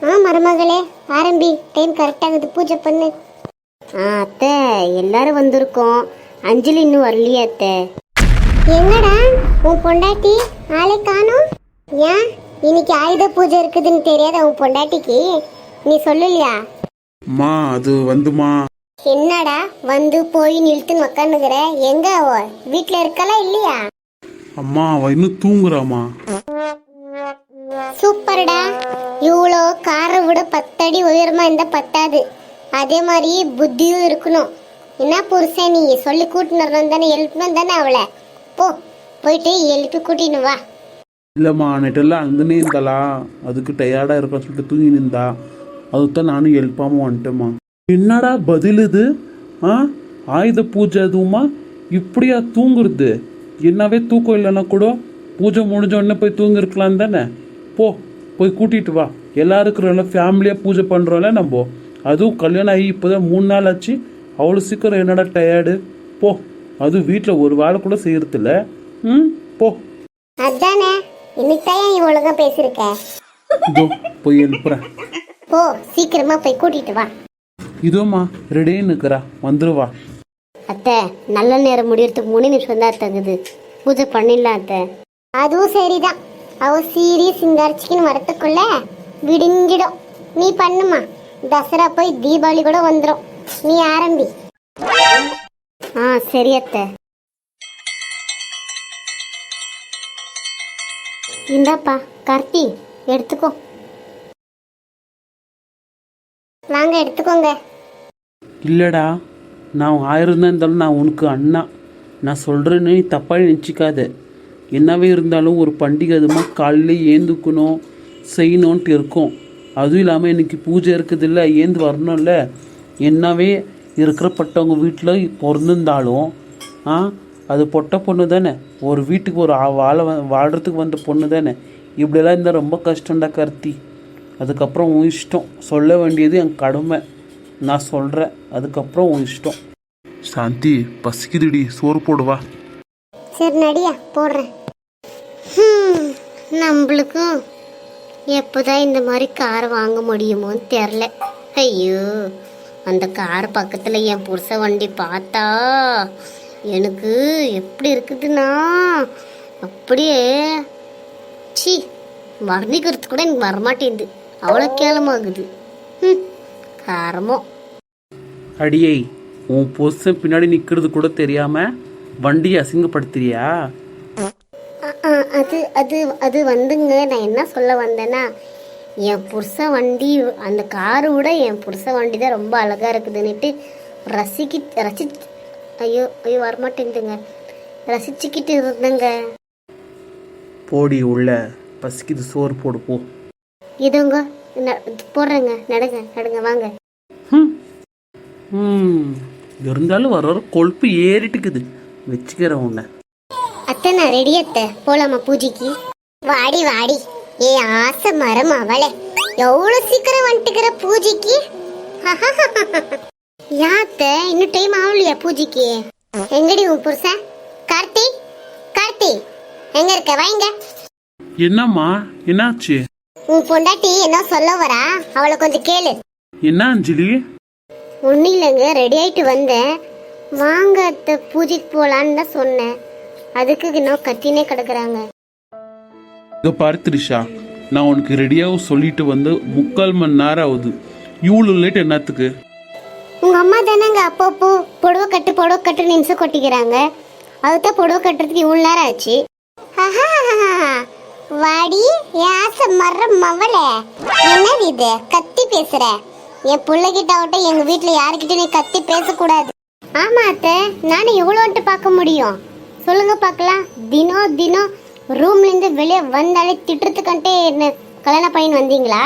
மருமகளே ஆரம்பி, டைம் கரெக்டாகுது, பூஜை பண்ணு. அத்தை எல்லாரும் வந்திருக்கோம். அஞ்சலி இன்னும் வரலையே அத்தை. எங்கடா உன் பொண்டாட்டி? ஆளை காணோம். ஏன் இன்னைக்கு ஆயுத பூஜை இருக்குதுன்னு தெரியாத உன் பொண்டாட்டிக்கு நீ சொல்லலையா? அம்மா அது வந்துமா. என்னடா வந்து போய் நிறுத்துன்னு உக்காந்துக்கிற? எங்க அவ வீட்டுல இருக்கலா இல்லையா? அம்மா அவ இன்னும் தூங்குறாமா. சூப்பர்டா. இவ்வளோ காரை விட 10 அடி உயரமா இருந்தா பத்தாது, அதே மாதிரி புத்தியும் இருக்கணும். என்ன புருஷன் நீ சொல்லி கூட்டினு தானே, எழுப்பணும் தானே அவளை. போயிட்டு எழுப்பி கூட்டின்னு வா. இல்லம்மா நெட்டெல்லாம் அங்கனே இருந்தாளா, அதுக்கு டயர்டா இருக்க சொல்லிட்டு தூங்கி நின்றா. அதுதான் நானும் எழுப்பாம வந்துட்டேம்மா. என்னடா பதில் இது? ஆயுத பூஜை அதுவுமா இப்படியா தூங்குறது? என்னவே தூக்கம் இல்லைன்னா கூட பூஜை முடிஞ்ச உடனே போய் தூங்கிருக்கலாம் தானே. போய் கூட்டிட்டு வா. எல்லாருக்குறோம்ல, ஃபேமிலியாக பூஜை பண்ணுறோம்ல நம்ம. அதுவும் கல்யாணம் ஆகி இப்போதான் 3 நாள் ஆச்சு. அவ்வளோ சீக்கிரம் என்னடா டயர்டு? அதுவும் வீட்டில் ஒரு வேலை கூட செய்யறதில்ல. போ. அதானே இன்னைக்கு தான் நீ ஒழுங்கா பேசிருக்க. இதோ போய் எழுப்புறேன். சீக்கிரமா போய் கூட்டிட்டு வா. இதோம்மா ரெடியே நிற்கிறா, வந்துருவா. அத்தை நல்ல நேரம் முடியறதுக்கு 3 நிமிஷம் தான் தகுது. பூஜை பண்ணிடலாம் அத்தை. அதுவும் சரிதான். அவ சீரி சிங்காரிச்சிக்கின்னு வரத்துக்குள்ள விடிஞ்சிடும். நீ பண்ணுமா, தசரா போய் தீபாவளி கூட வந்துடும். நீ ஆரம்பி. சரி அத்தை. இந்தாப்பா கார்த்தி, எடுத்துக்கோ. வாங்க எடுத்துக்கோங்க. இல்லைடா, நான் 1000 தான் இருந்தாலும் நான் உனக்கு அண்ணா. நான் சொல்கிறேன்னு நீ தப்பாக நினச்சிக்காத. என்னவே இருந்தாலும் ஒரு பண்டிகை அதுமா காலையில் ஏந்துக்கணும், செய்யணுன்ட்டு இருக்கும். அதுவும் இல்லாமல் இன்றைக்கி பூஜை இருக்குது இல்லை, ஏந்து வரணும்ல. என்னவே இருக்கிறப்பட்டவங்க வீட்டில் பிறந்திருந்தாலும் அது பொட்டை பொண்ணு தானே, ஒரு வீட்டுக்கு ஒரு வாழ்கிறதுக்கு வந்த பொண்ணு தானே. இப்படியெல்லாம் இருந்தால் ரொம்ப கஷ்டம்டா கார்த்தி. அதுக்கப்புறம் உன் இஷ்டம். சொல்ல வேண்டியது என் கடமை, நான் சொல்கிறேன். அதுக்கப்புறம் உன் இஷ்டம். சாந்தி பசிக்குதுடி, சோறு போடுவா. சரி நடியா, போடுறேன். நம்மளுக்கும் எப்போதான் இந்த மாதிரி கார் வாங்க முடியுமோன்னு தெரில. ஐயோ, அந்த கார் பக்கத்தில் என் புருஷ வண்டி பார்த்தா எனக்கு எப்படி இருக்குதுன்னா அப்படியே சி வர்ணிக்கிறது கூட எனக்கு வரமாட்டேங்குது. அவ்வளோ கேளமாகுது. காரமோ. அடியை, உன் புருஷன் பின்னாடி நிற்கிறது கூட தெரியாமல் வண்டியை அசிங்கப்படுத்துறியா? அது அது அது வந்துங்க, நான் என்ன சொல்ல வந்தேன்னா, என் புருஷ வண்டி அந்த காரை விட என் புருஷ வண்டி தான் ரொம்ப அழகாக இருக்குதுன்னுட்டு ஐயோ வரமாட்டேங்குதுங்க, ரசிச்சுக்கிட்டு இருந்தேங்க. போடி உள்ள, பசிக்குது, சோறு போடு போ. இதுங்க போடுறேங்க, நடுங்க வாங்க. இருந்தாலும் வர கொழுப்பு ஏறிட்டுக்குது, வச்சுக்கிறேன் உன்னை. அத்தை நான் ரெடி அத்தை, போலாமா பூஜைக்கு? வாடி வாடி, ஏ ஆசை மரம் அவளே, எவ்வளவு சீக்கிரம் வந்துட்டுக்கிற பூஜைக்கு. யாத்த இன்னும் டைம் ஆகலையா பூஜைக்கு? எங்கடி உன் புருஷன்? கார்த்தி எங்க இருக்க? வாங்க. என்னம்மா என்னாச்சு? உன் பொண்டாட்டி என்ன சொல்ல வரா, அவளை கொஞ்சம் கேளு. என்ன அஞ்சலி? ஒன்னும் இல்லைங்க, ரெடி ஆயிட்டு வந்தேன். வாங்க அத்தை பூஜைக்கு போலான்னு தான் சொன்னேன். அதுக்கு இன்னும் கத்தினே கிடக்குறாங்க. இதை பாரு த்ரிஷா, நான் உனக்கு ரெடியாகவும் சொல்லிட்டு வந்து 3/4 மணி நேரம் ஆகுது. இவ்வளோ லேட் என்னத்துக்கு? உங்க அம்மா தானேங்க அப்பப்போ புடவை கட்டு நிமிஷம் கொட்டிக்கிறாங்க. அதுதான் புடவை கட்டுறதுக்கு இவ்வளோ நேரம் ஆச்சு. வாடி யாச மர்ற மவளே, என்னது இது கத்தி பேசுற? என் பிள்ளைகிட்ட ஆகட்டும், எங்க வீட்டுல யாருக்கிட்ட நீ கத்தி பேசக்கூடாது. ஆமா அத்தை, நானும் எவ்வளோன்ட்டு பார்க்க முடியும் சொல்லுங்க பார்க்கலாம். தினம் ரூம்ல இருந்து வெளியே வந்தாலே திட்டுறதுக்கண்டே என்ன கல்யாணம் பையன் வந்தீங்களா?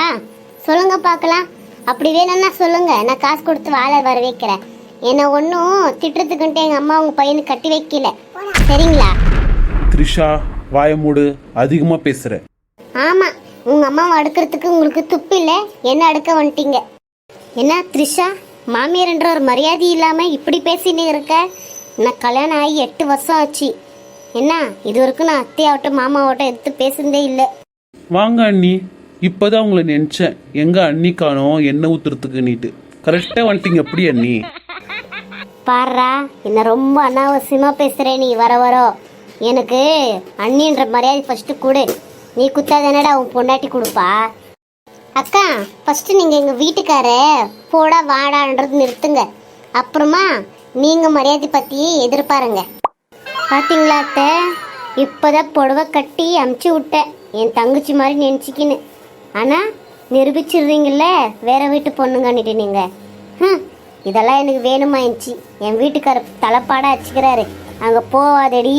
சொல்லுங்க பார்க்கலாம். அப்படி வேணும்னா சொல்லுங்க, நான் காசு கொடுத்து வாழ வர வைக்கிறேன். என்ன ஒன்றும் திட்டுறதுக்கண்டே எங்க அம்மா உங்க பையனுக்கு கட்டி வைக்கல, சரிங்களா? த்ரிஷா வாய மூடு, அதிகமா பேசுற. ஆமா, உங்க அம்மாவை அடுக்கிறதுக்கு உங்களுக்கு துப்பு இல்லை, என்ன அடுக்க வந்துட்டீங்க. என்ன த்ரிஷா, மாமியார்ன்ற ஒரு மரியாதை இல்லாம இப்படி பேசினே இருக்க? நான் கல்யாணம் ஆகி 8 வருஷம் ஆச்சு. என்ன இது வரைக்கும் நான் அத்தையாவட்டும் மாமாவட்டும் எடுத்து பேசுனதே இல்லை. வாங்க அண்ணி, இப்போதான் உங்களை நினச்சேன் எங்கே அண்ணி காணோம் எண்ணெய் ஊற்றுறதுக்கு நீட்டு கரெக்டாக வந்துட்டீங்க எப்படி அண்ணி. பாடுறா என்ன ரொம்ப அனாவசியமாக பேசுகிறேன் நீ வர வரோ. எனக்கு அண்ணின்ற மரியாதை ஃபஸ்ட்டு கொடு. நீ குத்தாதானடா உன் பொண்டாட்டி கொடுப்பா. அக்கா ஃபர்ஸ்ட் நீங்க எங்க வீட்டுக்கார போடா வாடான்றது நிறுத்துங்க, அப்புறமா நீங்க மரியாதை பத்தியே எதிர்பாருங்க. பார்த்தீங்களா அத்தை, இப்போதான் புடவை கட்டி அமுச்சு விட்டேன் என் தங்கச்சி மாதிரி நினச்சிக்கின்னு. ஆனால் நிரூபிச்சிடுறீங்கள வேற வீட்டு பொண்ணுங்கன்னுட்டு நீங்கள். இதெல்லாம் எனக்கு வேணுமாயிடுச்சு. என் வீட்டுக்கார தலைப்பாடாக வச்சுக்கிறாரு, அங்கே போவாதடி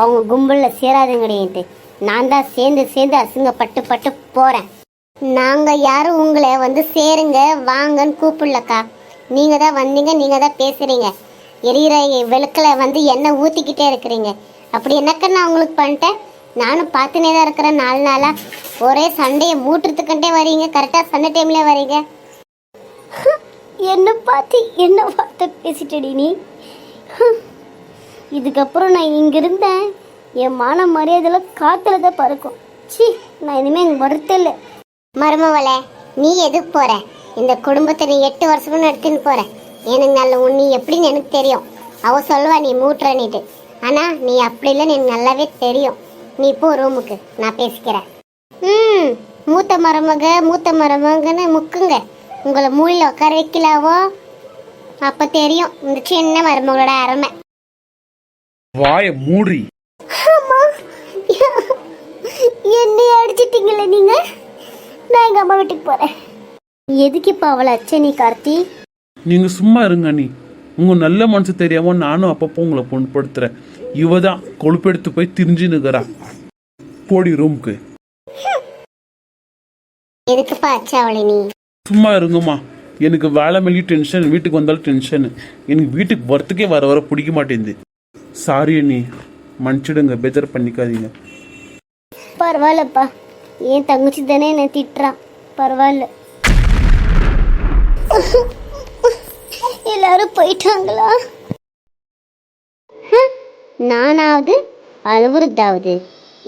அவங்க கும்பலில் சேராதுங்கடின்ட்டு. நான் தான் சேர்ந்து சேர்ந்து அசிங்கப்பட்டு பட்டு போகிறேன். நாங்க யாரும் உங்களை வந்து சேருங்க வாங்கன்னு கூப்பிடலக்கா. நீங்க தான் வந்தீங்க, நீங்க தான் பேசுறீங்க. எரியிற விளக்கில் வந்து எண்ணெய் ஊற்றிக்கிட்டே இருக்கிறீங்க. அப்படி என்னக்கா நான் உங்களுக்கு பண்ணிட்டேன்? நானும் பார்த்துனே தான் இருக்கிறேன் 4 நாளா. ஒரே சண்டையை மூட்டுறதுக்கிட்டே வரீங்க, கரெக்டாக சண்டை டைம்ல வரீங்க. என்ன பார்த்து என்ன வார்த்தை பேசிட்டடி நீ. இதுக்கப்புறம் நான் இங்கே இருந்தேன் என் மான மரியாதையில் காற்றுல தான் பறக்கும். சி, நான் இனிமேல் இங்கே வருத்தல. மருமவளே, நீ எதுக்கு போற? இந்த குடும்பத்தை நீ 8 வருஷமும் நடத்தின்னு போற. எனக்கு நல்ல நீ எப்படின்னு எனக்கு தெரியும். அவ சொல்லுவா நீ மூட்டுறனிட்டு, ஆனா நீ அப்படி இல்லைன்னு எனக்கு நல்லாவே தெரியும். நீ போ ரூமுக்கு, நான் பேசிக்கிறேன். மூத்த மருமகன்னு முக்குங்க. உங்களை மூலையில் உட்கார வைக்கலாவோ, அப்ப தெரியும் இந்த சின்ன மருமகளோட அருமை. வாய மூடி. என்னை அடிச்சிட்டீங்களே நீங்க. நான் எங்க அம்மா வீட்டுக்கு போறேன். எதுக்கு இப்போ அவளை அச்ச நீ கார்த்தி? நீங்கள் சும்மா இருங்க நீ. உங்கள் நல்ல மனசு தெரியாம நானும் அப்பப்போ உங்களை பொண்ணுப்படுத்துகிறேன். இவ தான் கொழுப்பெடுத்து போய் திரிஞ்சுன்னுக்கிறா. போடி ரூமுக்கு. எதுக்குப்பா அச்சா அவளை நீ? சும்மா இருங்கம்மா. எனக்கு வேலை மேலேயும் டென்ஷன், வீட்டுக்கு வந்தாலும் டென்ஷனு. எனக்கு வீட்டுக்கு வரத்துக்கே வர பிடிக்க மாட்டேங்குது. சாரி அண்ணி, மன்னிச்சிடுங்க, பேஜர் பண்ணிக்காதீங்க. பரவாயில்லப்பா, என் தங்கச்சி தானே என்னை திட்டுறான், பரவாயில்ல. எல்லாரும் போயிட்டாங்களா? நானாவது அழுவுறதாவது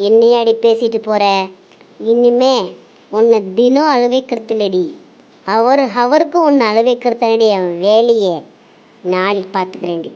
என்னையாடி பேசிட்டு போற? இனிமே உன்னை தினம் அழுவைக்கிறது இல்லடி, அவருக்கும் உன்னை அழுவைக்கிறதாடி அவன் வேலையே. நாளைக்கு பார்த்துக்கிறேன்டி.